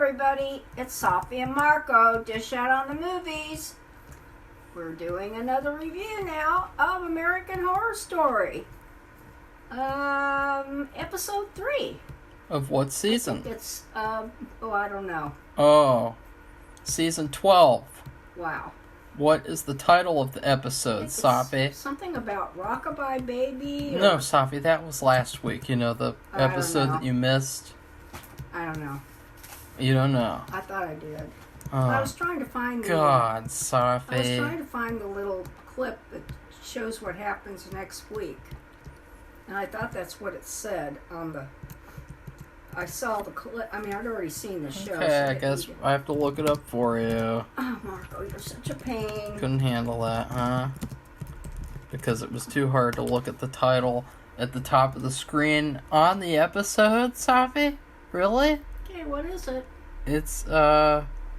everybody, it's Safi and Marco, Dish Out on the Movies. We're doing another review now of American Horror Story. Episode 3. Of what season? It's, I don't know. Oh, season 12. Wow. What is the title of the episode, Safi? Something about Rockabye Baby? No, Safi, that was last week. You know, the episode that you missed? I don't know. You don't know? I thought I did. Oh, I was trying to find God, Safi. I was trying to find the little clip that shows what happens next week. And I thought that's what it said on the... I saw the clip. I mean, I'd already seen the show. Okay, so I guess I have to look it up for you. Oh, Marco, you're such a pain. Couldn't handle that, huh? Because it was too hard to look at the title at the top of the screen on the episode, Safi? Really? Okay, what is it? It's,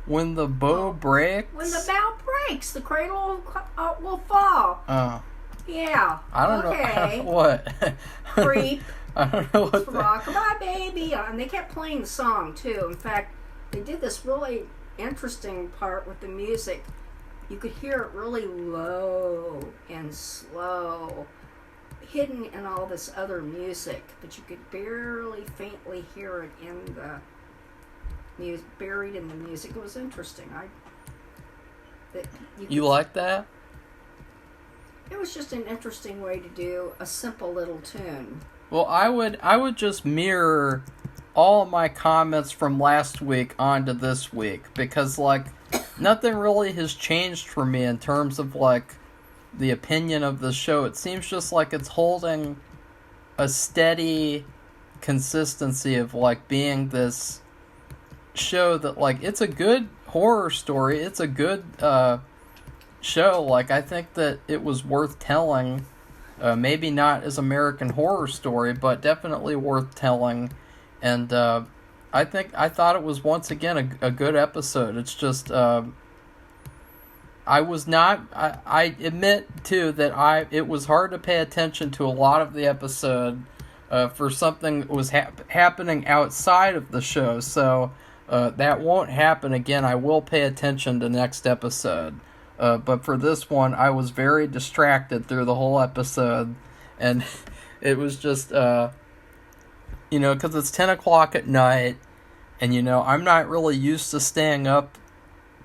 when the bow breaks. When the bow breaks, the cradle will fall. Oh. Yeah. I don't know. What? Creep. I don't know what Rockabye Baby. And they kept playing the song, too. In fact, they did this really interesting part with the music. You could hear it really low and slow, hidden in all this other music, but you could barely faintly hear it in the music, buried in the music. It was interesting. You like that? It was just an interesting way to do a simple little tune. Well, I would just mirror all my comments from last week onto this week, because like nothing really has changed for me in terms of like the opinion of the show. It seems just like it's holding a steady consistency of like being this show that like it's a good horror story. It's a good show. Like I think that it was worth telling. Maybe not as American Horror Story, but definitely worth telling. And I thought it was once again a good episode. It's just I admit too that it was hard to pay attention to a lot of the episode for something that was happening outside of the show. So that won't happen again. I will pay attention to next episode. But for this one, I was very distracted through the whole episode, and it was just, because it's 10 o'clock at night, and, I'm not really used to staying up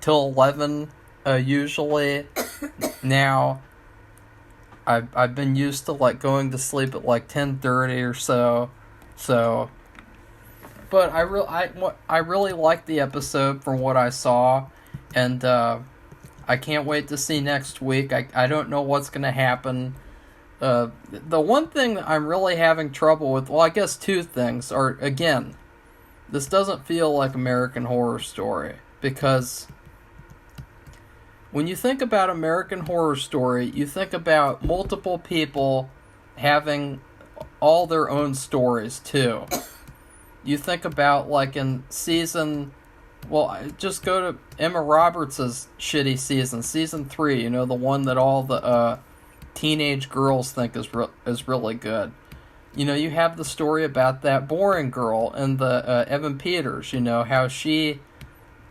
till 11, usually. Now, I've been used to, like, going to sleep at, like, 10:30 or so, but I really liked the episode from what I saw, and, I can't wait to see next week. I don't know what's going to happen. The one thing that I'm really having trouble with, well, I guess two things are, again, this doesn't feel like American Horror Story, because when you think about American Horror Story, you think about multiple people having all their own stories, too. You think about, like, in season... Well, just go to Emma Roberts' shitty season 3, the one that all the teenage girls think is really good. You have the story about that boring girl and the Evan Peters, how she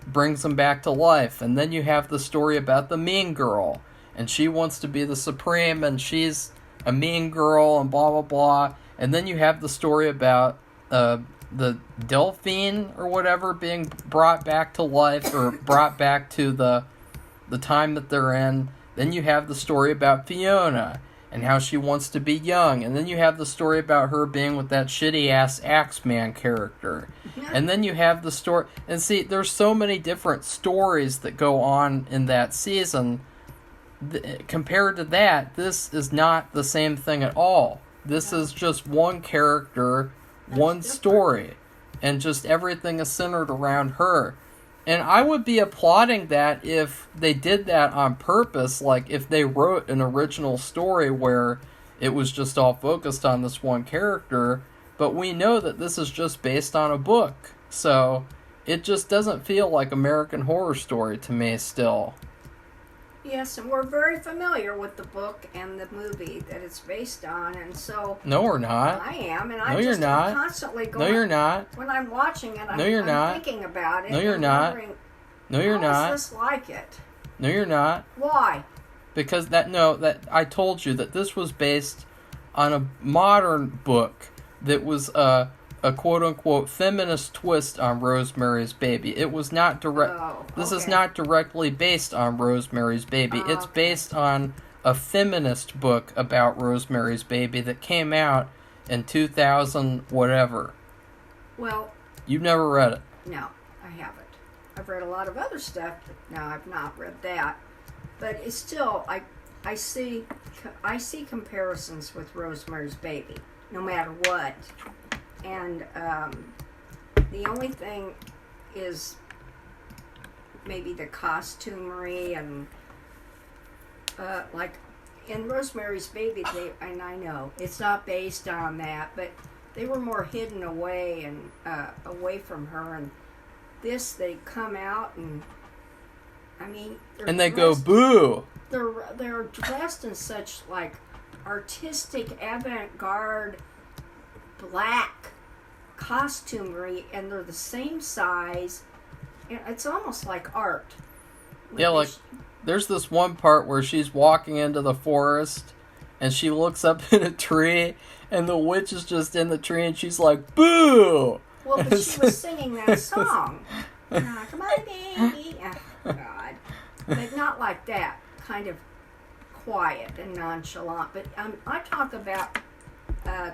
brings them back to life. And then you have the story about the mean girl, and she wants to be the supreme, and she's a mean girl, and blah, blah, blah. And then you have the story about... the Delphine or whatever being brought back to life or brought back to the time that they're in. Then you have the story about Fiona and how she wants to be young. And then you have the story about her being with that shitty-ass Axeman character. And then you have the story... And see, there's so many different stories that go on in that season. Compared to that, this is not the same thing at all. This is just one character... one story, and just everything is centered around her. And I would be applauding that if they did that on purpose, like if they wrote an original story where it was just all focused on this one character, but we know that this is just based on a book, so it just doesn't feel like American Horror Story to me still. Yes, and we're very familiar with the book and the movie that it's based on, and so... No, we're not. I am, and No, I you're just not. constantly going... No, you're not. When I'm watching it, I'm, No, you're I'm not. thinking about it. No, you're and not. wondering, No, you're how not. is this like it? No, you're not. Why? Because that I told you that this was based on a modern book that was a quote-unquote feminist twist on Rosemary's Baby. It was not direct. Oh, This is okay. not directly based on Rosemary's Baby. Oh, It's okay. based on a feminist book about Rosemary's Baby that came out in 2000 whatever. Well, You've never read it. no, I haven't. I've read a lot of other stuff, but no, I've not read that. But it's still, I see comparisons with Rosemary's Baby, no matter what. And the only thing is maybe the costumery and like in Rosemary's Baby, and I know it's not based on that, but they were more hidden away and away from her. And this, they come out and I mean, And they go, boo! They're dressed in such like artistic avant-garde black costumery, and they're the same size. And it's almost like art. Yeah, like, there's this one part where she's walking into the forest, and she looks up in a tree, and the witch is just in the tree, and she's like, boo! Well, but she was singing that song. Come on, baby. Oh, God. But not like that. Kind of quiet and nonchalant. But I talk about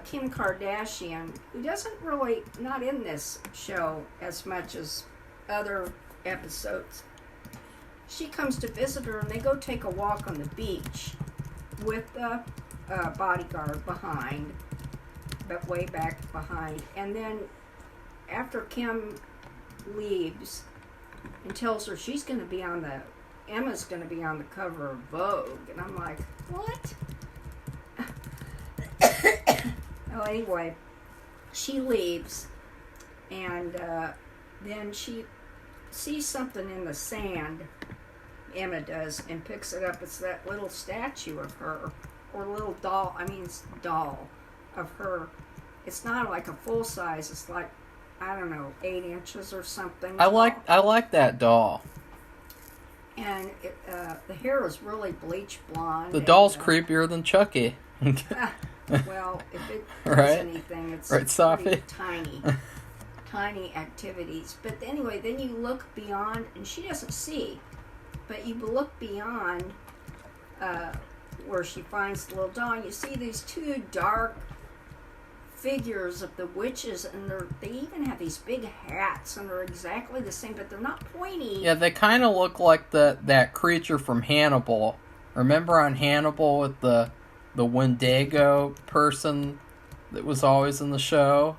Kim Kardashian, who doesn't really, not in this show as much as other episodes. She comes to visit her, and they go take a walk on the beach with a bodyguard behind, but way back behind. And then after Kim leaves and tells her she's going to be on Emma's going to be on the cover of Vogue, and I'm like, what? Oh, anyway, she leaves, and then she sees something in the sand, Emma does, and picks it up. It's that little statue of her, or little doll, doll of her. It's not like a full size, it's like, I don't know, 8 inches or something. I like that doll. And the hair is really bleach blonde. The doll's creepier than Chucky. Well, if it does Right? anything, it's Right, Safi? pretty tiny activities. But anyway, then you look beyond, and she doesn't see, but you look beyond where she finds the little doll, and you see these two dark figures of the witches, and they even have these big hats, and they're exactly the same, but they're not pointy. Yeah, they kind of look like that creature from Hannibal. Remember on Hannibal with the Wendigo person that was always in the show?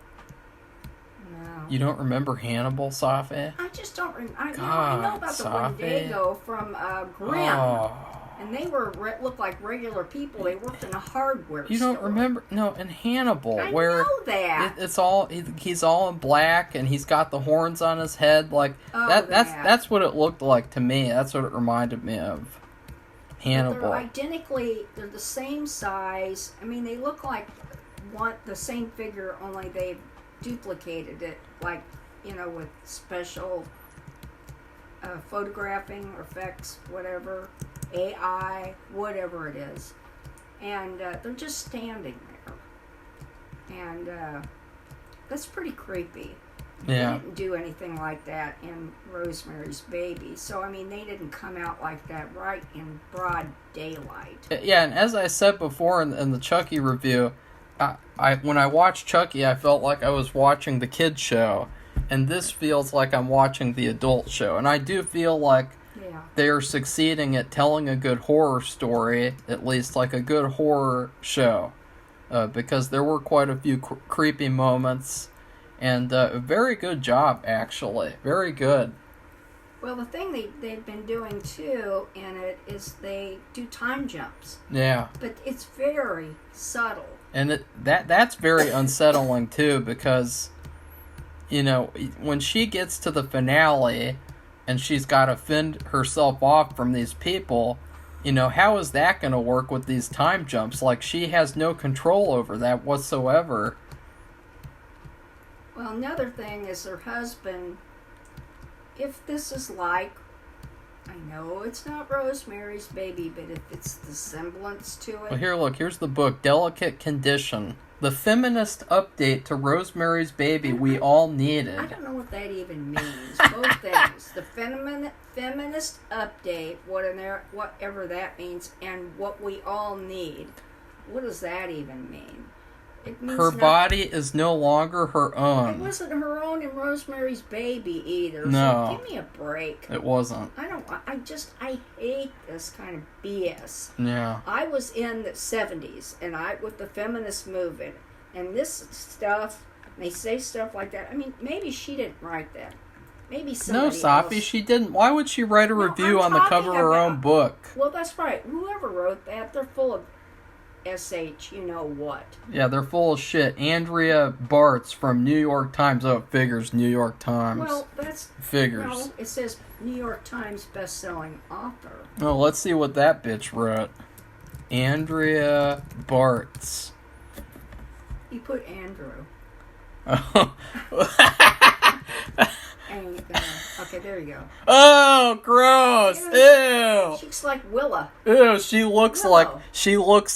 No. You don't remember Hannibal, Safi? I just don't remember. I know about the Safi. Wendigo from Grimm. Oh. And they looked like regular people. They worked in a hardware store. You don't remember? No, in Hannibal, I where know that. it's all he's all in black and he's got the horns on his head, like Oh, that's what it looked like to me. That's what it reminded me of. Hannibal. But they're the same size. I mean, they look like the same figure, only they've duplicated it, like, with special photographing effects, whatever, AI, whatever it is. And they're just standing there. And that's pretty creepy. Yeah. They didn't do anything like that in Rosemary's Baby. So, they didn't come out like that right in broad daylight. Yeah, and as I said before in the Chucky review, when I watched Chucky, I felt like I was watching the kids show, and this feels like I'm watching the adult show. And I do feel like they are succeeding at telling a good horror story, at least like a good horror show, because there were quite a few creepy moments. And a very good job, actually. Very good. Well, the thing they've been doing, too, in it is they do time jumps. Yeah. But it's very subtle. And that's very unsettling, too, because, when she gets to the finale and she's got to fend herself off from these people, how is that going to work with these time jumps? Like, she has no control over that whatsoever. Well, another thing is her husband, if this is like, I know it's not Rosemary's Baby, but if it's the semblance to it. Well, here's the book, Delicate Condition. The feminist update to Rosemary's Baby we all needed. I don't know what that even means. Both things. The feminist update, whatever that means, and what we all need. What does that even mean? It means her body is no longer her own. It wasn't her own in Rosemary's Baby either. No. So give me a break. It wasn't. I hate this kind of BS. Yeah. I was in the 70s, and with the feminist movement, and this stuff, they say stuff like that. I mean, maybe she didn't write that. Maybe somebody Safi, else. She didn't. Why would she write a review on the cover of her own book? Well, that's right. Whoever wrote that, they're full of SH, you know what. Yeah, they're full of shit. Andrea Bartz from New York Times. Oh, it figures, New York Times. Well, that's... Figures. No, it says New York Times best-selling author. Oh, let's see what that bitch wrote. Andrea Bartz. You put Andrew. Oh. Okay, there you go. Oh, gross! Ew. She looks like Willa. Ew, she looks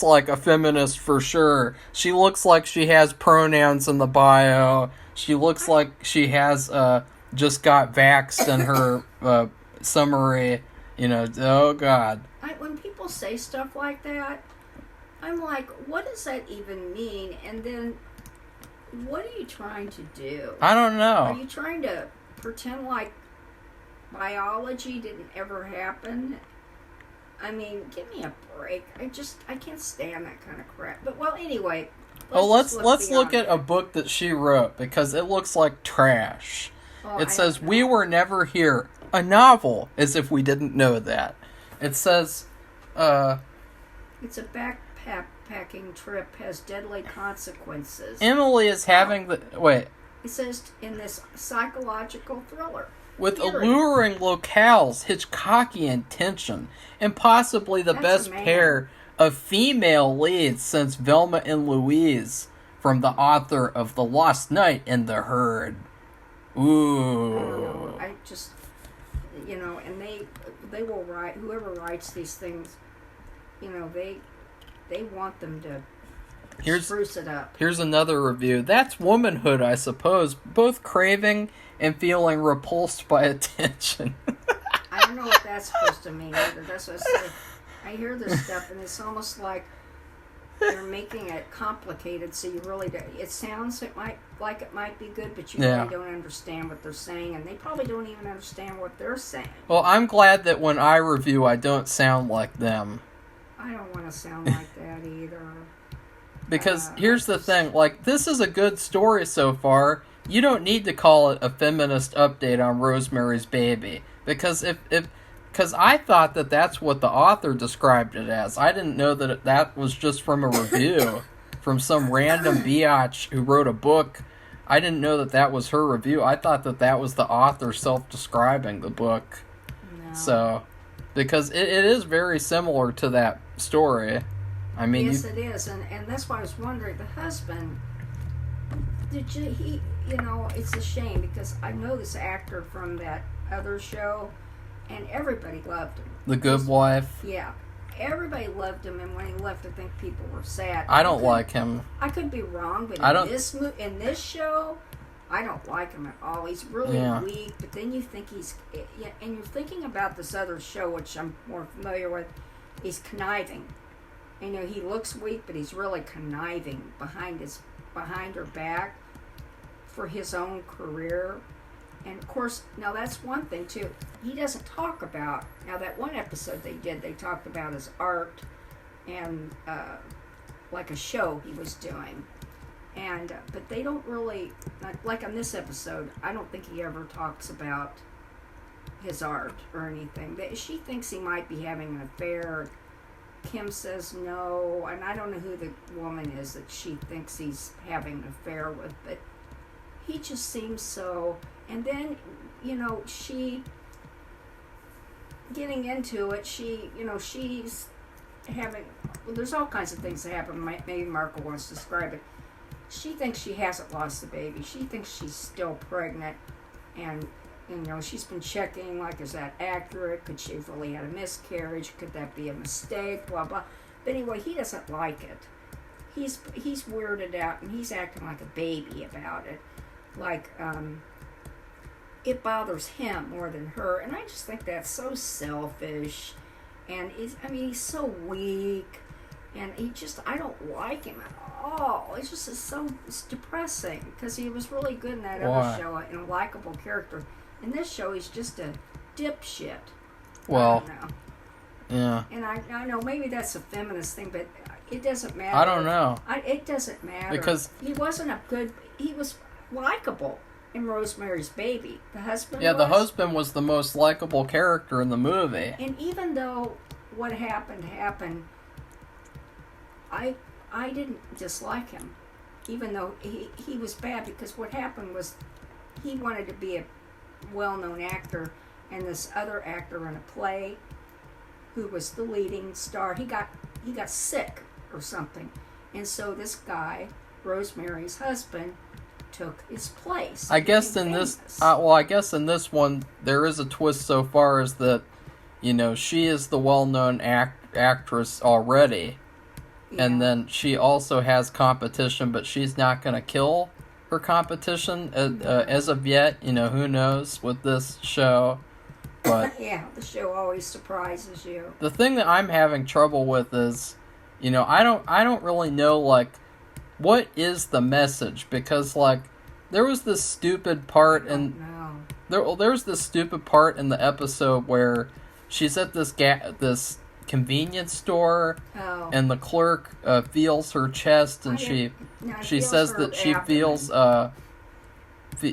like a feminist for sure. She looks like she has pronouns in the bio. She looks like she has just got vaxxed in her summary. Oh god. When people say stuff like that, I'm like, what does that even mean? And then, what are you trying to do? I don't know. Are you trying to pretend like biology didn't ever happen? I mean, give me a break. I can't stand that kind of crap. But well, anyway. Let's look at a book that she wrote because it looks like trash. Oh, It says We Were Never Here, a novel, as if we didn't know that. It says it's a backpacking trip has deadly consequences. Emily is having It says in this psychological thriller. With alluring locales, Hitchcockian tension, and possibly the best pair of female leads since Velma and Louise, from the author of The Lost Night in the Herd. Ooh. I just, and they will write, whoever writes these things, they want them to spruce it up. Here's another review. That's womanhood, I suppose, both craving and feeling repulsed by attention. I don't know what that's supposed to mean either. That's what I say. I hear this stuff, and it's almost like they're making it complicated, so you really do. It sounds it might be good, but you really don't understand what they're saying, and they probably don't even understand what they're saying. Well, I'm glad that when I review, I don't sound like them. I don't want to sound like that either. Because here's the thing, this is a good story so far. You don't need to call it a feminist update on Rosemary's Baby. Because because I thought that that's what the author described it as. I didn't know that that was just from a review from some random biatch who wrote a book. I didn't know that that was her review. I thought that that was the author self-describing the book. No. So, because it is very similar to that story. I mean, yes, it is, and that's why I was wondering. The husband, it's a shame because I know this actor from that other show, and everybody loved him. The Good Wife. Yeah, everybody loved him, and when he left, I think people were sad. I don't like him. I could be wrong, but in this show, I don't like him at all. He's really weak, but then you think and you're thinking about this other show, which I'm more familiar with. He's conniving. He looks weak, but he's really conniving behind her back for his own career. And of course, now that's one thing too. He doesn't talk about, now that one episode they talked about his art and like a show he was doing. And but they don't really, like on this episode, I don't think he ever talks about his art or anything. She thinks he might be having an affair. Kim says no, and I don't know who the woman is that she thinks he's having an affair with, but he just seems so. And then, getting into it, she's having. Well, there's all kinds of things that happen. Maybe Marco wants to describe it. She thinks she hasn't lost the baby. She thinks she's still pregnant, and she's been checking, like, is that accurate? Could she have really had a miscarriage? Could that be a mistake? Blah blah. But anyway, he doesn't like it. He's weirded out, and he's acting like a baby about it. Like, it bothers him more than her, and I just think that's so selfish. And he's so weak, and I don't like him at all. It's depressing, because he was really good in that other show, and a likable character. In this show, he's just a dipshit. Well, I don't know. Yeah. And I know maybe that's a feminist thing, but it doesn't matter. I don't know. It doesn't matter. Because he was likable in Rosemary's Baby. The husband the husband was the most likable character in the movie. And even though what happened, I didn't dislike him. Even though he was bad, because what happened was he wanted to be a well-known actor, and this other actor in a play who was the leading star, he got sick or something, and so this guy, Rosemary's husband, took his place. I guess in this one there is a twist so far as that, she is the well-known actress already, and then she also has competition, but she's not going to kill her competition as of yet. Who knows with this show. But yeah, the show always surprises you. The thing that I'm having trouble with is, I don't really know, like, what is the message, because, like, there was this stupid part there was this stupid part in the episode where she's at this convenience store, and the clerk feels her chest, and she says that she feels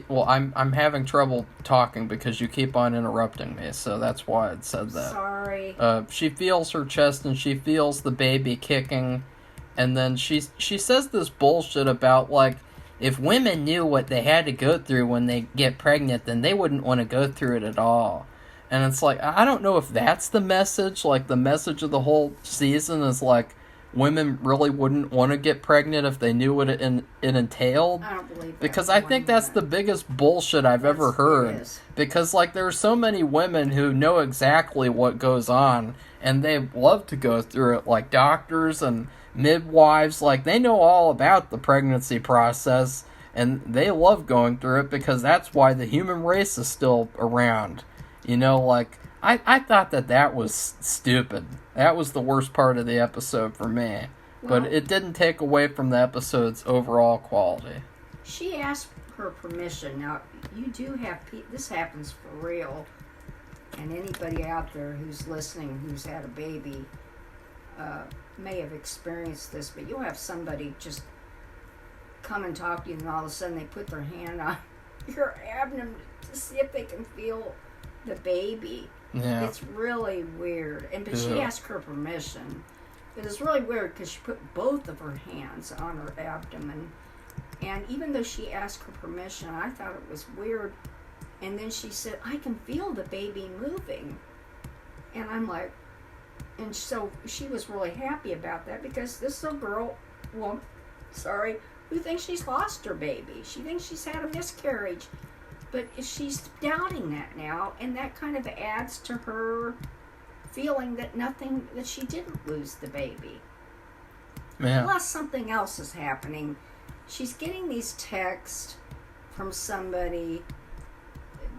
well, I'm having trouble talking because you keep on interrupting me, so that's why I said that. Sorry. She feels her chest, and she feels the baby kicking, and then she says this bullshit about, like, if women knew what they had to go through when they get pregnant, then they wouldn't want to go through it at all. And it's like, I don't know if that's the message. Like, the message of the whole season is, like, women really wouldn't want to get pregnant if they knew what it entailed. I don't believe that. Because I think that's the biggest bullshit I've ever heard. Because, like, there are so many women who know exactly what goes on, and they love to go through it, like doctors and midwives. Like, they know all about the pregnancy process, and they love going through it because that's why the human race is still around. Like, I thought that was stupid. That was the worst part of the episode for me. But it didn't take away from the episode's overall quality. She asked her permission. Now, you do have... This happens for real. And anybody out there who's listening who's had a baby may have experienced this. But you'll have somebody just come and talk to you, and all of a sudden they put their hand on your abdomen to see if they can feel the baby. Yeah. It's really weird. But she asked her permission. But it's really weird because she put both of her hands on her abdomen. And even though she asked her permission, I thought it was weird. And then she said, I can feel the baby moving. And I'm like, and so she was really happy about that, because this is a girl, who thinks she's lost her baby. She thinks she's had a miscarriage. But she's doubting that now, and that kind of adds to her feeling that she didn't lose the baby. Yeah. Plus, something else is happening. She's getting these texts from somebody.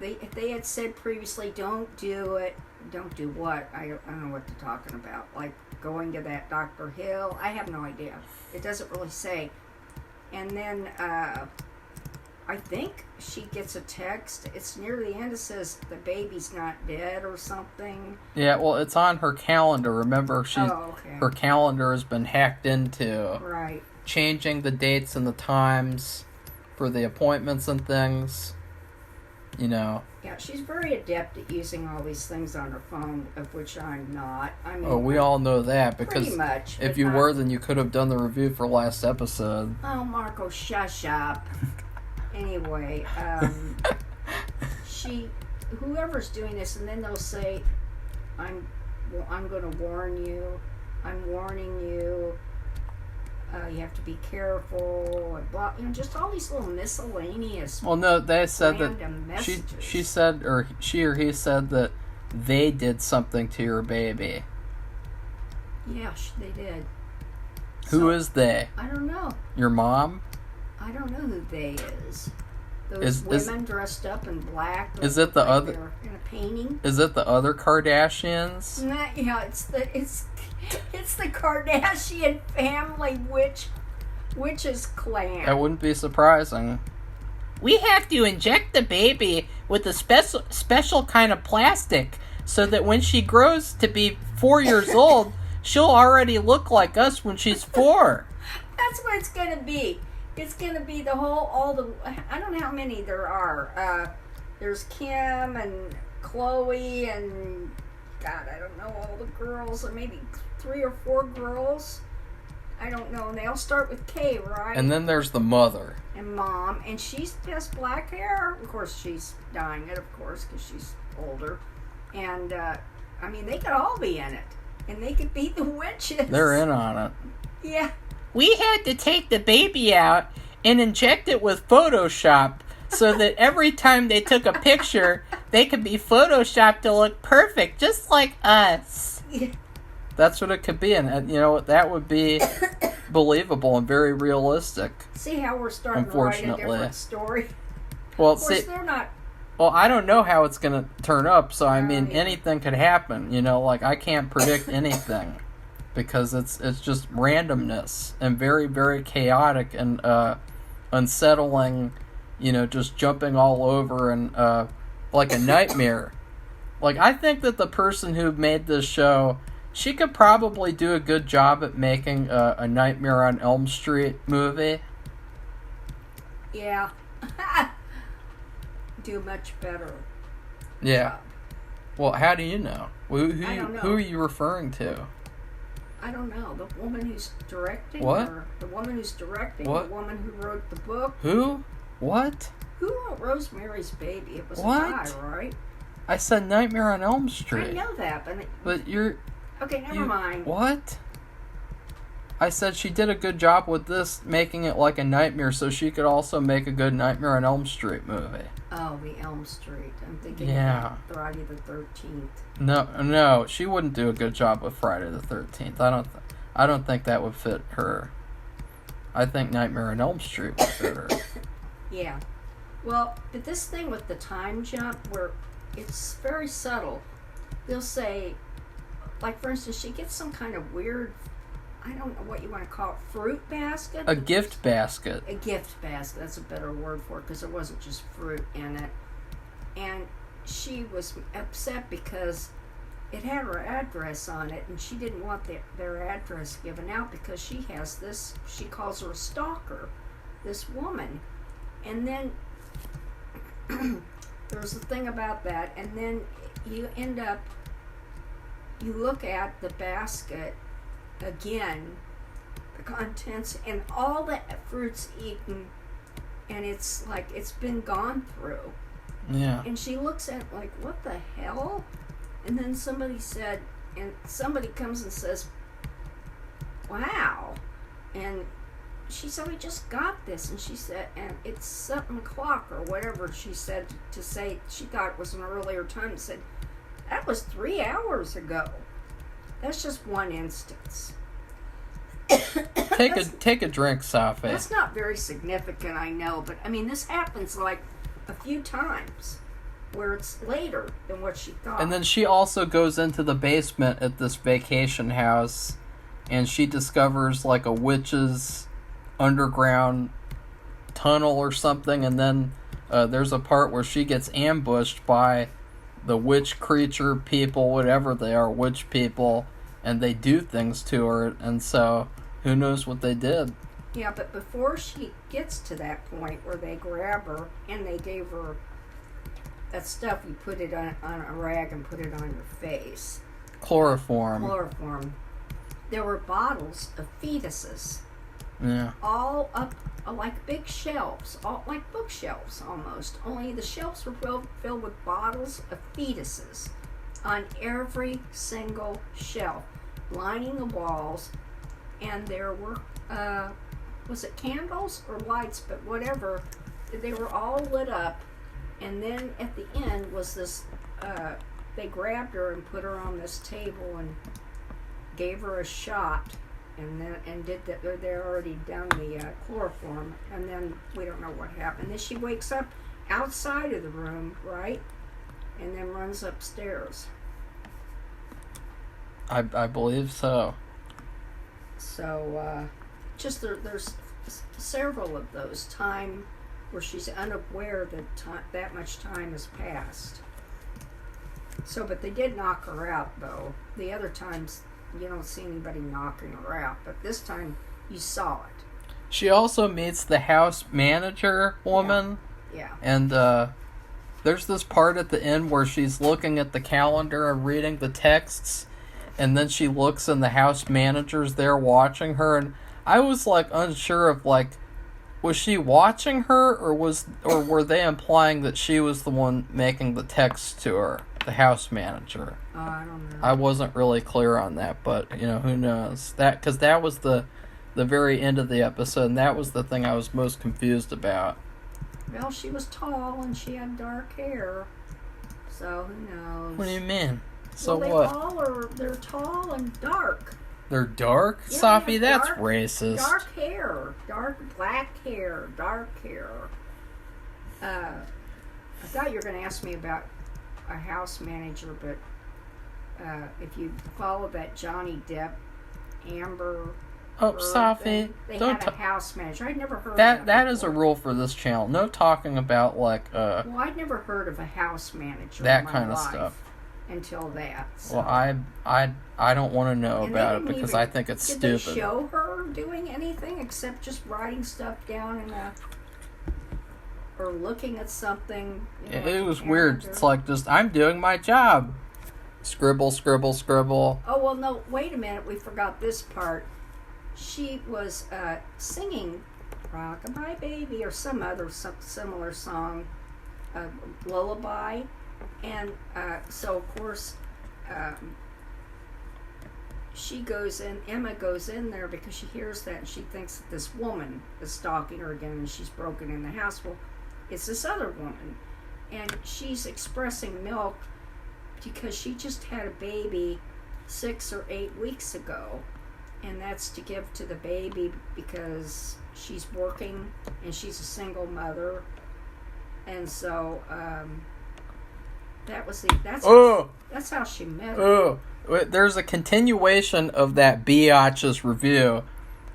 If they had said previously, don't do it. Don't do what? I don't know what they're talking about. Like going to that Dr. Hill. I have no idea. It doesn't really say. And then... I think she gets a text. It's near the end. It says the baby's not dead or something. Yeah, well, it's on her calendar. Remember, her calendar has been hacked into. Right. Changing the dates and the times for the appointments and things. Yeah, she's very adept at using all these things on her phone, of which I'm not. I mean, we all know that, because pretty much, if you were, then you could have done the review for last episode. Oh, Marco, shush up. Anyway, whoever's doing this, and then they'll say, I'm going to warn you. I'm warning you. You have to be careful, and blah, just all these little miscellaneous. Well, no, they said that messages. she said, or she or he said that they did something to your baby. Yeah, they did. Who is they? I don't know. Your mom? I don't know who they is. Those women dressed up in black. Is it the other? In a painting. Is it the other Kardashians? Yeah, it's the Kardashian family witches clan. That wouldn't be surprising. We have to inject the baby with a special kind of plastic so that when she grows to be 4 years old, she'll already look like us when she's 4. That's what it's going to be. It's going to be I don't know how many there are. There's Kim and Chloe and, God, I don't know, all the girls, or maybe 3 or 4 girls. I don't know. And they all start with K, right? And then there's the mother. And mom. And she has black hair. Of course, she's dyeing it, because she's older. And, they could all be in it. And they could be the witches. They're in on it. Yeah. We had to take the baby out and inject it with Photoshop so that every time they took a picture, they could be Photoshopped to look perfect, just like us. Yeah. That's what it could be, and that would be believable and very realistic. See how we're starting to write a different story? Well, of course, they're not. Well, I don't know how it's going to turn up, so anything could happen. I can't predict anything because it's just randomness and very, very chaotic and unsettling. Just jumping all over and like a nightmare. I think that the person who made this show, she could probably do a good job at making a Nightmare on Elm Street movie. Yeah. Do much better. Yeah. Well, how do you know? I don't know. Who are you referring to? I don't know. The woman who's directing? What? Or the woman who's directing? What? The woman who wrote the book? Who? What? Who wrote Rosemary's Baby? It was what? a guy, right? I said Nightmare on Elm Street. I know that, but you're... Okay, never mind. What? I said she did a good job with this, making it like a nightmare, so she could also make a good Nightmare on Elm Street movie. Oh, the Elm Street. I'm thinking of Friday the 13th. No, she wouldn't do a good job with Friday the 13th. I don't think that would fit her. I think Nightmare on Elm Street would fit her. Yeah. Well, but this thing with the time jump, where it's very subtle. They'll say, like, for instance, she gets some kind of weird, I don't know what you want to call it, fruit basket? A gift basket. A gift basket. That's a better word for it, because there wasn't just fruit in it. And she was upset because it had her address on it, and she didn't want their address given out because she has this, she calls her a stalker, this woman. And then there's a thing about that, and then you look at the basket again, the contents, and all the fruit's eaten, and it's like it's been gone through. Yeah. And she looks at it like, what the hell? And then somebody comes and says, wow. And she said, we just got this. And she said, and it's 7 o'clock or whatever she said to say, she thought it was an earlier time, and said, that was 3 hours ago. That's just one instance. Take a drink, Safi. That's not very significant, I know, but this happens like a few times where it's later than what she thought. And then she also goes into the basement at this vacation house, and she discovers like a witch's underground tunnel or something, and then there's a part where she gets ambushed by the witch creature people, whatever they are, witch people, and they do things to her, and so who knows what they did. Yeah, but before she gets to that point where they grab her and they gave her that stuff, you put it on a rag and put it on your face. Chloroform. There were bottles of fetuses. Yeah. All up like big shelves, all like bookshelves almost. Only the shelves were filled with bottles of fetuses. on every single shelf, lining the walls, and there were, was it candles or lights, but whatever, they were all lit up, and then at the end was this, they grabbed her and put her on this table and gave her a shot, and did that. They're already done the chloroform, and then we don't know what happened. Then she wakes up outside of the room, right, and then runs upstairs. I believe so. So just there's several of those time where she's unaware that that much time has passed. So, but they did knock her out, though. The other times, you don't see anybody knocking her out, but this time you saw it. She also meets the house manager woman. Yeah. And there's this part at the end where she's looking at the calendar and reading the texts, and then she looks and the house manager's there watching her, and I was like unsure of like, was she watching her, or were they implying that she was the one making the text to her, the house manager? I don't know. I wasn't really clear on that, but who knows? Because that was the very end of the episode, and that was the thing I was most confused about. Well, she was tall and she had dark hair, so who knows? What do you mean? So well, they're tall and dark. They're dark? Yeah, Safi, that's racist. Dark hair. Black hair. Dark hair. I thought you were going to ask me about a house manager, but if you follow that Johnny Depp, Amber... Safi, they had a house manager. I'd never heard that. of That is a rule for this channel. No talking about, like... well, I'd never heard of a house manager that in my kind of life stuff. Until that. So. Well, I don't want to know about it because I think it's stupid. Did they show her doing anything except just writing stuff down or looking at something? It was weird. It's like just, I'm doing my job. Scribble, scribble, scribble. Oh, well, no, wait a minute. We forgot this part. She was singing Rockabye Baby or some other similar song, lullaby. And so, of course, Emma goes in there because she hears that and she thinks that this woman is stalking her again and she's broken in the house. Well, it's this other woman. And she's expressing milk because she just had a baby 6 or 8 weeks ago. And that's to give to the baby because she's working and she's a single mother. And so... that's how she met her. There's a continuation of that biatch's review.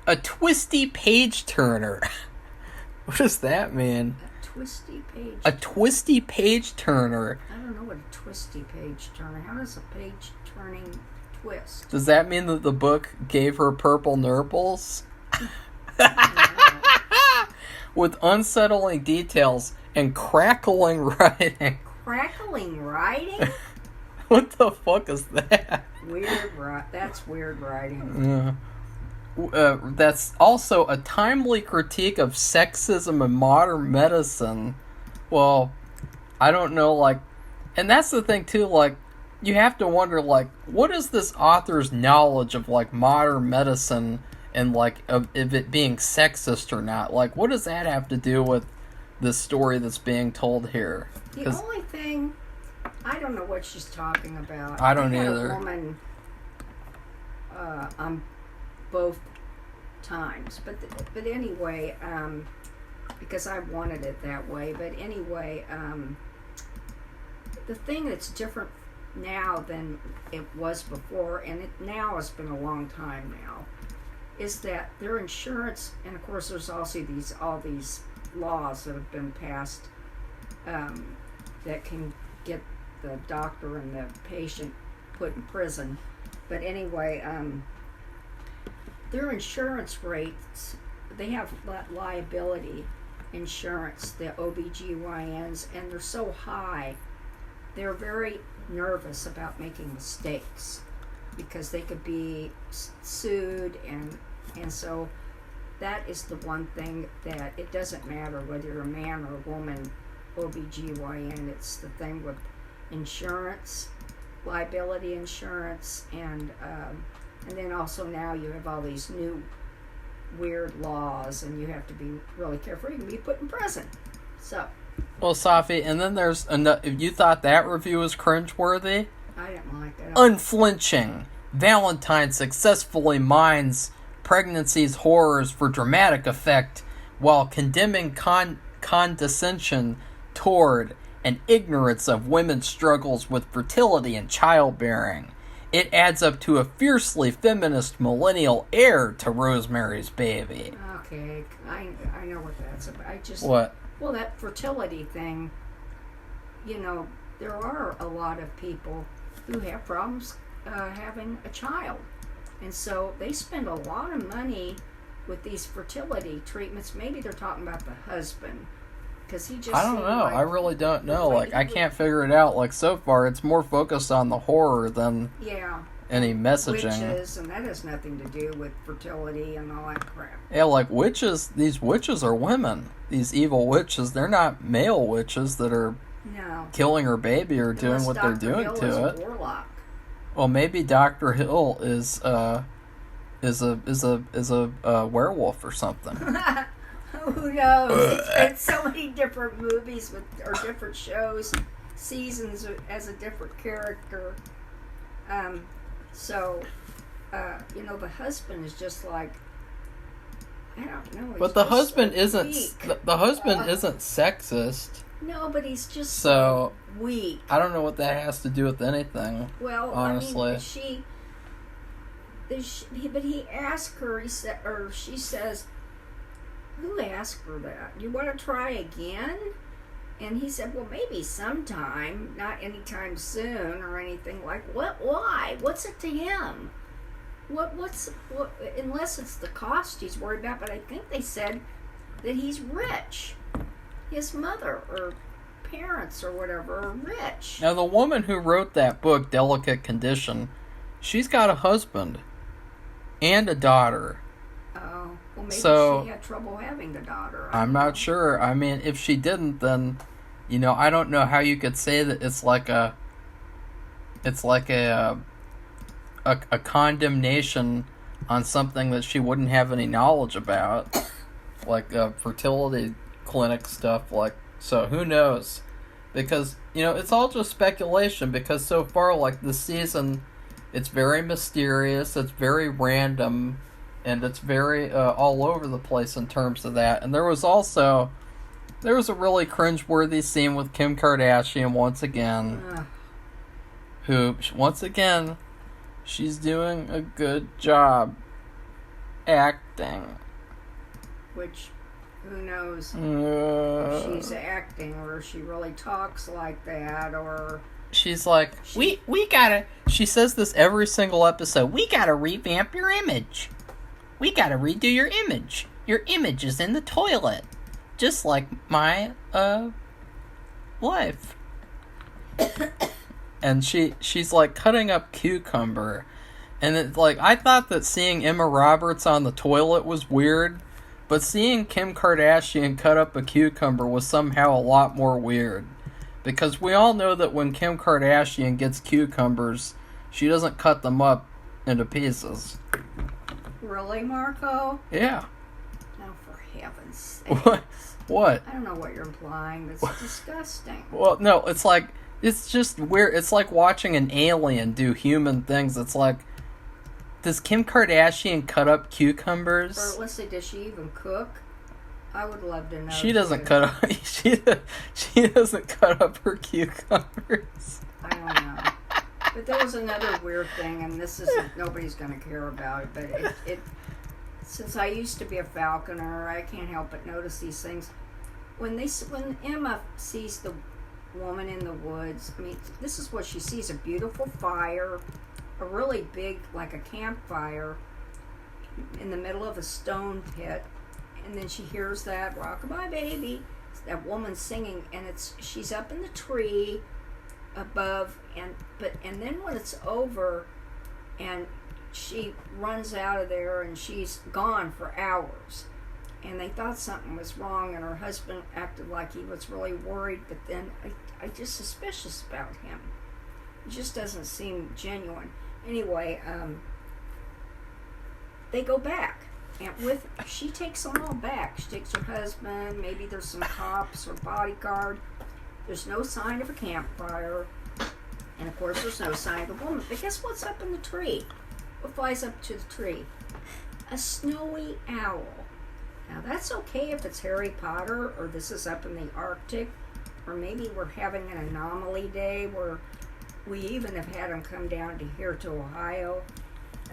A twisty page turner. What does that mean? A twisty page turner. I don't know what a twisty page turner. How does a page turning twist? Does that mean that the book gave her purple nurples? With unsettling details and crackling writing. Crackling writing? What the fuck is that? That's weird writing. That's also a timely critique of sexism in modern medicine. Well, I don't know, like... And that's the thing, too, like, you have to wonder, like, what is this author's knowledge of, like, modern medicine and, like, of it being sexist or not? Like, what does that have to do with the story that's being told here? The only thing, I don't know what she's talking about. I don't either. A woman on both times, but anyway, because I wanted it that way. But anyway, the thing that's different now than it was before, and now has been a long time now, is that their insurance, and of course there's also all these laws that have been passed that can get the doctor and the patient put in prison. But anyway, their insurance rates, they have liability insurance, the OBGYNs, and they're so high, they're very nervous about making mistakes because they could be sued, and so that is the one thing that it doesn't matter whether you're a man or a woman, OBGYN, it's the thing with insurance. liability insurance, and then also now you have all these new weird laws, and you have to be really careful. You can be put in prison. So. Well, Safi, and then there's if you thought that review was cringeworthy, I didn't like that. Unflinching. Valentine successfully mines pregnancy's horrors for dramatic effect while condemning condescension toward and ignorance of women's struggles with fertility and childbearing. It adds up to a fiercely feminist millennial air to Rosemary's Baby. Okay, I know what that's about. What? Well, that fertility thing, there are a lot of people who have problems having a child. And so they spend a lot of money with these fertility treatments. Maybe they're talking about the husband. Because he just... I don't know. I really don't know. I can't figure it out. So far, it's more focused on the horror than any messaging. Witches, and that has nothing to do with fertility and all that crap. Yeah, witches. These witches are women. These evil witches. They're not male witches that are killing her baby or doing what they're doing to it. Warlock. Well, maybe Dr. Hill is a werewolf or something. Who knows? It's been so many different movies or different shows, seasons as a different character. The husband is just like, I don't know. But the husband isn't sexist. No, but he's just so weak. I don't know what that has to do with anything. Well, honestly, but he asked her. She says, "Who asked her that? You want to try again?" And he said, "Well, maybe sometime, not anytime soon or anything like. What? Why? What's it to him? What? Unless it's the cost he's worried about. But I think they said that he's rich." His mother or parents or whatever are rich. Now, the woman who wrote that book, Delicate Condition, she's got a husband and a daughter. Oh, well, maybe she had trouble having the daughter. I'm not sure. I mean, if she didn't, then, I don't know how you could say that it's like a condemnation on something that she wouldn't have any knowledge about, like fertility clinic stuff. So who knows, because it's all just speculation, because so far this season, it's very mysterious, it's very random, and it's very all over the place in terms of that. And there was a really cringeworthy scene with Kim Kardashian once again, who once again she's doing a good job acting, which who knows if she's acting or if she really talks like that, or she's like, we gotta, she says this every single episode, we gotta revamp your image. We gotta redo your image. Your image is in the toilet. Just like my wife. And she's cutting up cucumber. And it's I thought that seeing Emma Roberts on the toilet was weird. But seeing Kim Kardashian cut up a cucumber was somehow a lot more weird. Because we all know that when Kim Kardashian gets cucumbers, she doesn't cut them up into pieces. Really, Marco? Yeah. Oh, for heaven's sake. What? I don't know what you're implying. That's disgusting. Well, no, it's just weird. It's like watching an alien do human things. It's does Kim Kardashian cut up cucumbers? Or let's say, does she even cook? I would love to know. She doesn't cut up. She doesn't cut up her cucumbers. I don't know. But there was another weird thing, and this is nobody's going to care about it. But it since I used to be a falconer, I can't help but notice these things. When Emma sees the woman in the woods, I mean, this is what she sees: a beautiful fire. A really big, like a campfire in the middle of a stone pit, and then she hears that "Rockabye Baby," that woman singing, and she's up in the tree above, and then when it's over, and she runs out of there, and she's gone for hours, and they thought something was wrong, and her husband acted like he was really worried, but then I just suspicious about him. It just doesn't seem genuine. Anyway, they go back. And she takes them all back. She takes her husband, maybe there's some cops or bodyguard. There's no sign of a campfire. And of course there's no sign of a woman. But guess what's up in the tree? What flies up to the tree? A snowy owl. Now that's okay if it's Harry Potter or this is up in the Arctic. Or maybe we're having an anomaly day where we even have had them come down to here to Ohio.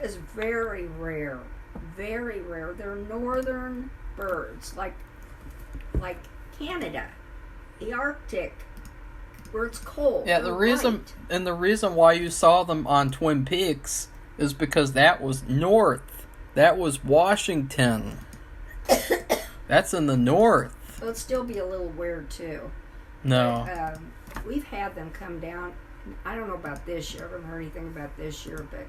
It's very rare. Very rare. They're northern birds, like Canada, the Arctic, where it's cold. Yeah, the reason why you saw them on Twin Peaks is because that was north. That was Washington. That's in the north. It'll still be a little weird too. No. But, we've had them come down. I don't know about this year. I haven't heard anything about this year, but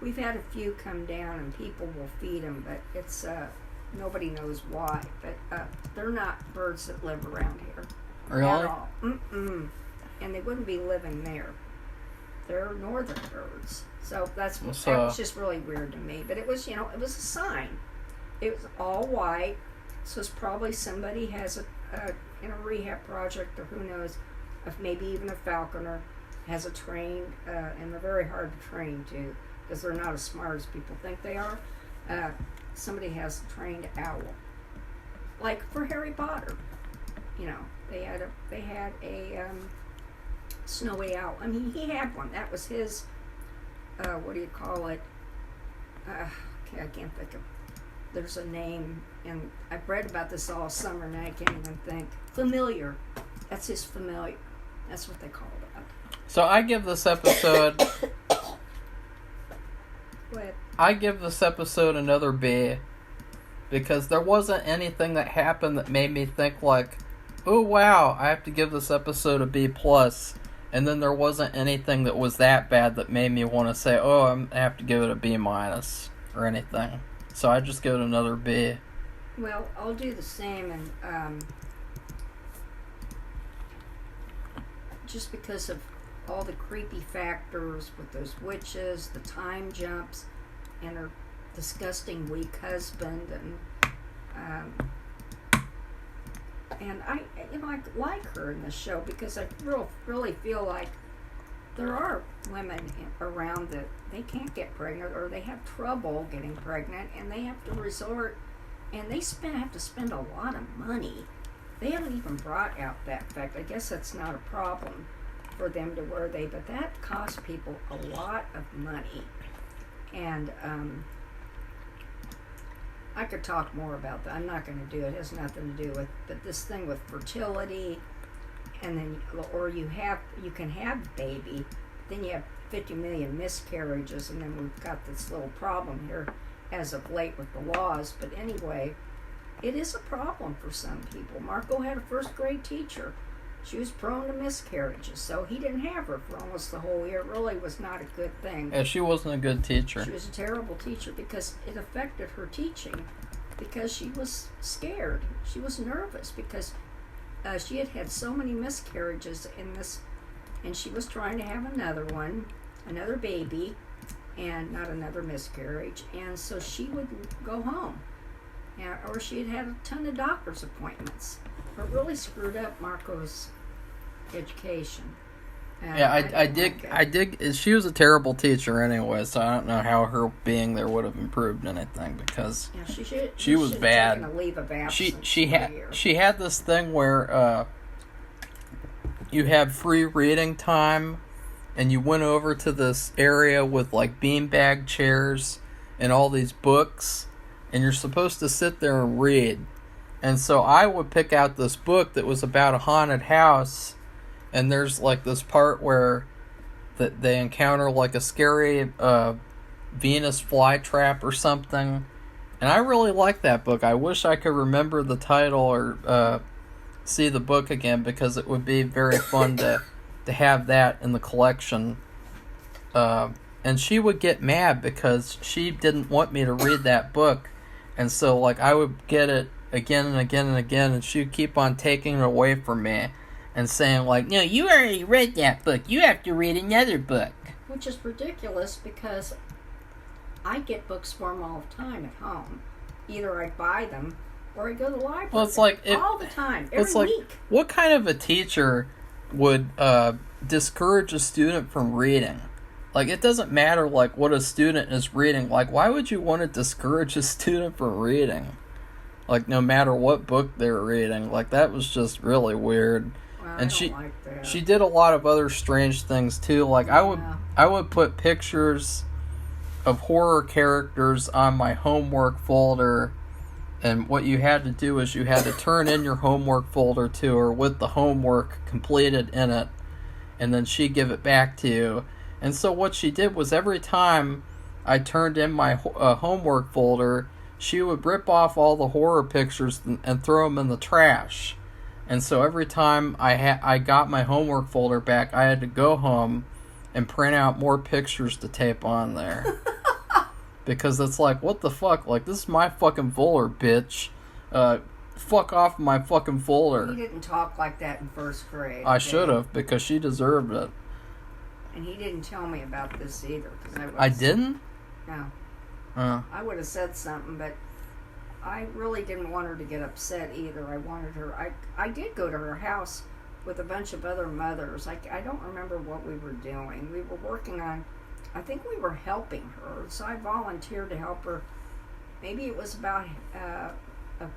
we've had a few come down and people will feed them, but it's nobody knows why. But they're not birds that live around here. Really? At all. Mm-mm. And they wouldn't be living there. They're northern birds. So that was just really weird to me. But it was, it was a sign. It was all white. So it's probably somebody has in a rehab project, or who knows, if maybe even a falconer has a trained, and they're very hard to train too, because they're not as smart as people think they are. Somebody has a trained owl, like for Harry Potter. They had a snowy owl. I mean, he had one. That was his. What do you call it? Okay, I can't think of. There's a name, and I've read about this all summer, and I can't even think. Familiar. That's his familiar. That's what they call it. So I give this episode. What? I give this episode another B, because there wasn't anything that happened that made me think like, oh wow, I have to give this episode a B plus. And then there wasn't anything that was that bad that made me want to say, oh, I have to give it a B minus or anything. So I just give it another B. Well, I'll do the same, and just because of all the creepy factors with those witches, the time jumps, and her disgusting weak husband, and I like her in this show because I really feel like there are women around that they can't get pregnant or they have trouble getting pregnant, and they have to resort, and they have to spend a lot of money. They haven't even brought out that fact. I guess that's not a problem for them to but that costs people a lot of money. And I could talk more about that. I'm not going to do it. It has nothing to do with, but this thing with fertility, and then, or you can have a baby, then you have 50 million miscarriages, and then we've got this little problem here as of late with the laws. But anyway, it is a problem for some people. Marco had a first grade teacher. She was prone to miscarriages, so he didn't have her for almost the whole year. It really was not a good thing. Yeah, she wasn't a good teacher. She was a terrible teacher because it affected her teaching, because she was scared. She was nervous because she had had so many miscarriages in this, and she was trying to have another baby, and not another miscarriage, and so she would go home. Or she had a ton of doctor's appointments. It really screwed up Marco's education. I dig. She was a terrible teacher anyway, so I don't know how her being there would have improved anything, because she was bad. A leave of absence she had this thing where you had free reading time, and you went over to this area with like beanbag chairs and all these books, and you're supposed to sit there and read. And so I would pick out this book that was about a haunted house, and there's like this part where they encounter like a scary Venus flytrap or something. And I really like that book. I wish I could remember the title or see the book again, because it would be very fun to have that in the collection. And she would get mad because she didn't want me to read that book. And so like I would get it again and again and again, and she would keep on taking it away from me. and saying like, no, you already read that book. You have to read another book. Which is ridiculous because I get books for them all the time at home. Either I buy them or I go to the library. Well, it's like all the time, every week. What kind of a teacher would discourage a student from reading? Like, it doesn't matter like what a student is reading. Like, why would you want to discourage a student from reading? Like, no matter what book they're reading. Like, that was just really weird. Well, and I don't like that. She did a lot of other strange things too. Like, I would put pictures of horror characters on my homework folder, and what you had to do is you had to turn in your homework folder to her with the homework completed in it, and then she'd give it back to you. And so what she did was every time I turned in my homework folder, she would rip off all the horror pictures and throw them in the trash. And so every time I got my homework folder back, I had to go home and print out more pictures to tape on there. Because it's like, what the fuck? Like, this is my fucking folder, bitch. Fuck off my fucking folder. He didn't talk like that in first grade. I should have, because she deserved it. And he didn't tell me about this either. I didn't? No. I would have said something, but I really didn't want her to get upset either. I wanted her... I did go to her house with a bunch of other mothers. I don't remember what we were doing. We were working on... I think we were helping her, so I volunteered to help her. Maybe it was about a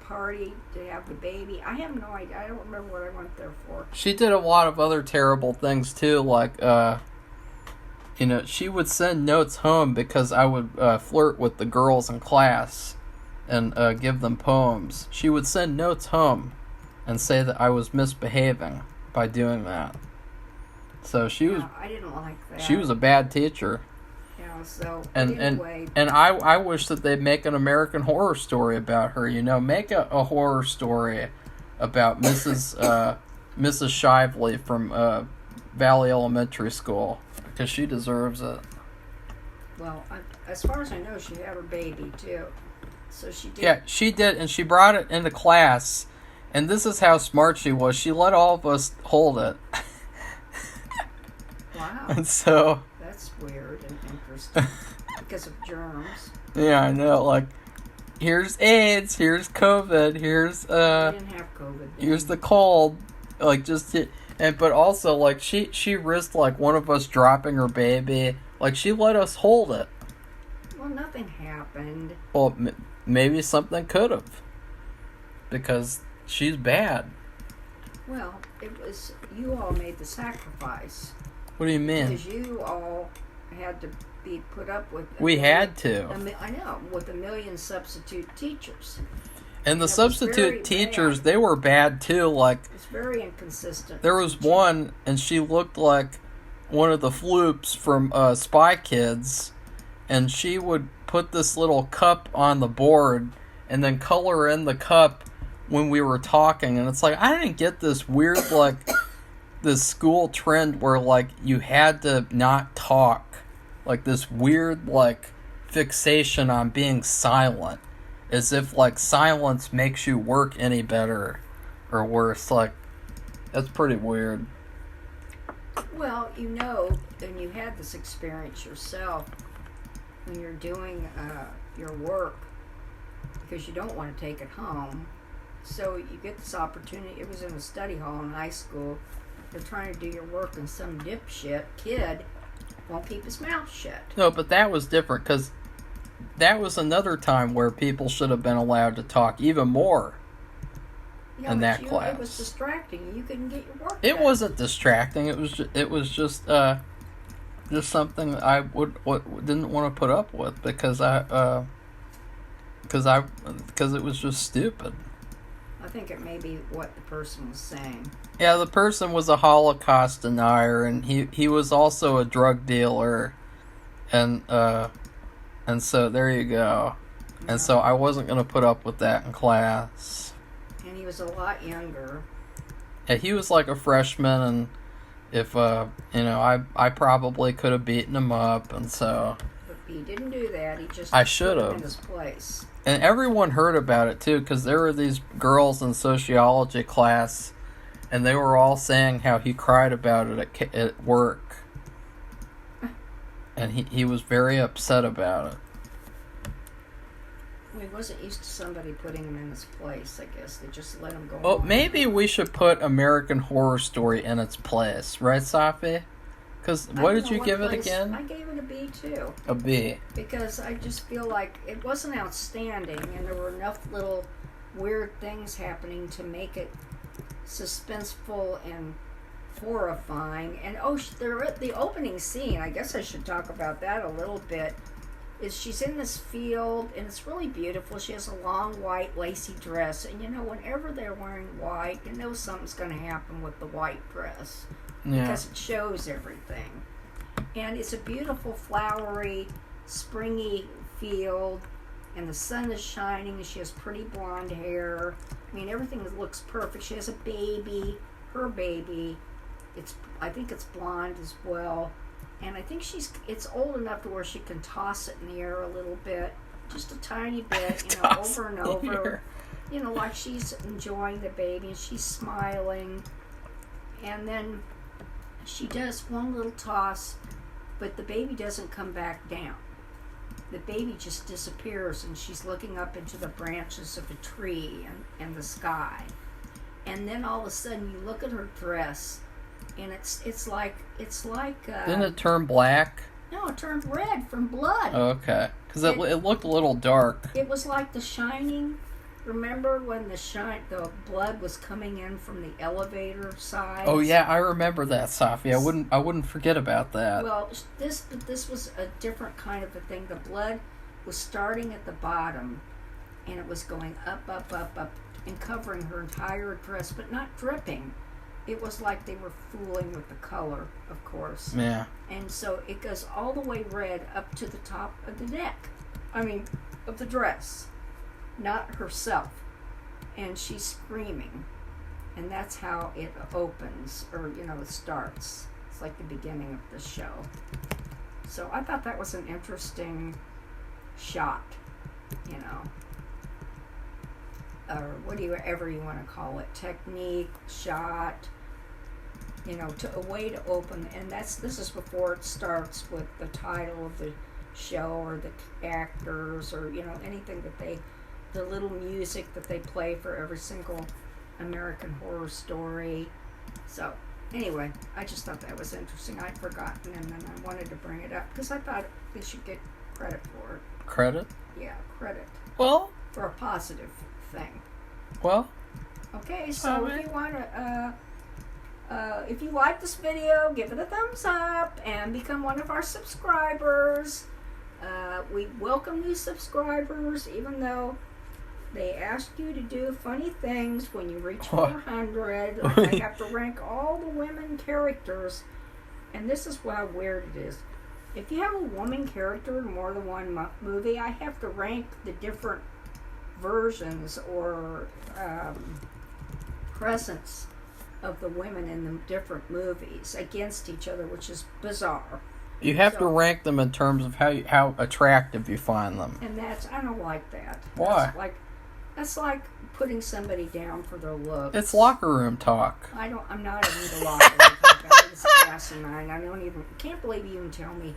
party to have the baby. I have no idea. I don't remember what I went there for. She did a lot of other terrible things too, like, she would send notes home because I would flirt with the girls in class and give them poems. She would send notes home and say that I was misbehaving by doing that. So she was... I didn't like that. She was a bad teacher. Yeah, so... Anyway. And I wish that they'd make an American Horror Story about her, Make a horror story about Mrs. Shively from Valley Elementary School. Because she deserves it. Well, as far as I know, she had her baby, too. So she did... Yeah, she did, and she brought it into class. And this is how smart she was. She let all of us hold it. Wow. And so... That's weird and interesting. Because of germs. Yeah, I know. Like, here's AIDS, here's COVID, here's... We didn't have COVID then. Here's the cold. Like, just... But also, like, she risked, like, one of us dropping her baby. Like, she let us hold it. Well, nothing happened. Well, maybe something could have. Because she's bad. Well, it was... You all made the sacrifice. What do you mean? Because you all had to be put up with... We had to. I know, with a million substitute teachers. And the substitute teachers, bad. They were bad too. Like, it's very inconsistent. There was one, and she looked like one of the floops from Spy Kids, and she would put this little cup on the board and then color in the cup when we were talking. And it's like, I didn't get this weird, like, this school trend where, like, you had to not talk. Like, this weird, like, fixation on being silent. As if, like, silence makes you work any better or worse. Like, that's pretty weird. Well, and you had this experience yourself when you're doing your work because you don't want to take it home. So you get this opportunity. It was in a study hall in high school. You're trying to do your work and some dipshit kid won't keep his mouth shut. No, but that was different because that was another time where people should have been allowed to talk even more in that class. It was distracting. You couldn't get your work It done. wasn't distracting. It was just something I didn't want to put up with because it was just stupid. I think it may be what the person was saying. Yeah, the person was a Holocaust denier, and he was also a drug dealer, and so there you go. Yeah. And so I wasn't going to put up with that in class. And he was a lot younger. Yeah, he was like a freshman, and if, I probably could have beaten him up, and so... But he didn't do that. He just I should put him have. in his place. And everyone heard about it, too, because there were these girls in sociology class and they were all saying how he cried about it at work. And he was very upset about it. He wasn't used to somebody putting him in his place, I guess. They just let him go Well, on. maybe we should put American Horror Story in its place. Right, Safi? Because what did you give it again? I gave it a B, too. A B. Because I just feel like it wasn't outstanding, and there were enough little weird things happening to make it suspenseful and horrifying. And the opening scene, I guess I should talk about that a little bit, is she's in this field, and it's really beautiful. She has a long white lacy dress, and whenever they're wearing white, something's going to happen with the white dress. Yeah. Because it shows everything. And it's a beautiful, flowery, springy field, and the sun is shining, and she has pretty blonde hair. I mean, everything looks perfect. She has a baby, her baby. I think it's blonde as well. And I think it's old enough to where she can toss it in the air a little bit. Just a tiny bit, over and over. Like she's enjoying the baby, and she's smiling. And then she does one little toss, but the baby doesn't come back down. The baby just disappears, and she's looking up into the branches of a tree and the sky. And then all of a sudden, you look at her dress, and it's like Didn't it turn black? No, it turned red from blood. Okay, because it looked a little dark. It was like The Shining. Remember when the blood was coming in from the elevator side? Oh yeah, I remember that, Safi. I wouldn't forget about that. Well, this was a different kind of a thing. The blood was starting at the bottom, and it was going up, up, up, up, and covering her entire dress, but not dripping. It was like they were fooling with the color, of course. Yeah. And so it goes all the way red up to the top of the neck. I mean, of the dress. Not herself. And she's screaming. And that's how it opens, or, it starts. It's like the beginning of the show. So I thought that was an interesting shot, or whatever you want to call it, technique, shot, to a way to open, and this is before it starts with the title of the show or the actors or anything that the little music that they play for every single American Horror Story. So anyway, I just thought that was interesting. I'd forgotten, and then I wanted to bring it up because I thought they should get credit for it. Credit? Yeah, credit. Well, for a positive thing. Well. Okay, so if you want to, if you like this video, give it a thumbs up and become one of our subscribers. We welcome new subscribers, even though they ask you to do funny things when you reach 400. I have to rank all the women characters, and this is how weird it is. If you have a woman character in more than one movie, I have to rank the different versions or presence of the women in the different movies against each other, which is bizarre. You have to rank them in terms of how attractive you find them. And I don't like that. Why? That's like putting somebody down for their looks. It's locker room talk. I'm not into locker room talk. It's asinine. Can't believe you even tell me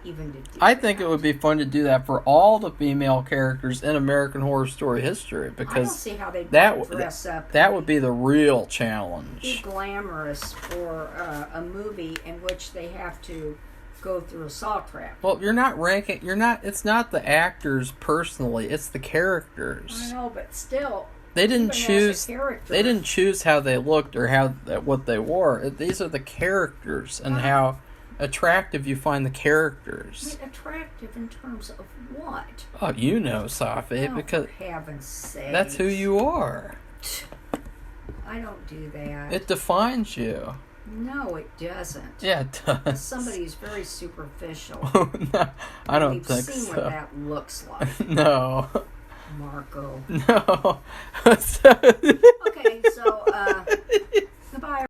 even to do I think it would be fun to do that for all the female characters in American Horror Story history, because I don't see how they dress up. That would be the real challenge. Be glamorous for a movie in which they have to go through a saw trap. Well, it's not the actors personally, it's the characters. I know, but still, they didn't choose how they looked or what they wore. These are the characters and how attractive you find the characters. I mean, attractive in terms of what? Oh, Safi, because for heaven's sake, that's who you are. I don't do that. It defines you. No, it doesn't. Yeah, it does. Somebody who's very superficial. No, I don't think so. We've seen what that looks like. No. Marco. No. Okay, so, goodbye.